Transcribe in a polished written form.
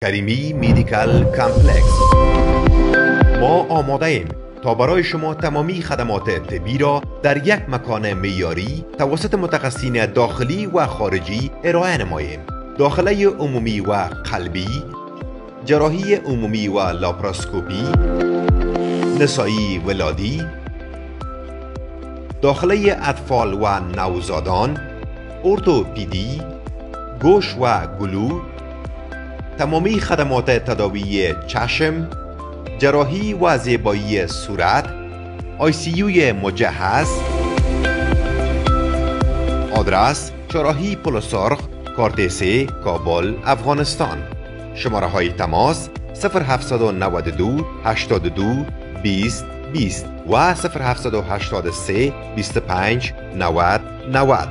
کریمی مدیکال کامپلکس. ما آماده ایم تا برای شما تمامی خدمات طبی را در یک مکان معیاری توسط متخصصین داخلی و خارجی ارائه نماییم. داخله عمومی و قلبی، جراحی عمومی و لاپاراسکوپی، نسایی ولادی، داخله اطفال و نوزادان، ارتوپدی، گوش و گلو، تمامی خدمات تداوی چشم، جراحی و زیبایی صورت، ICU مجهز. آدرس: چهارراهی پل سرخ، کارتسه، کابل، افغانستان. شماره های تماس 0792 82 20 20 و 0783 25 90 90.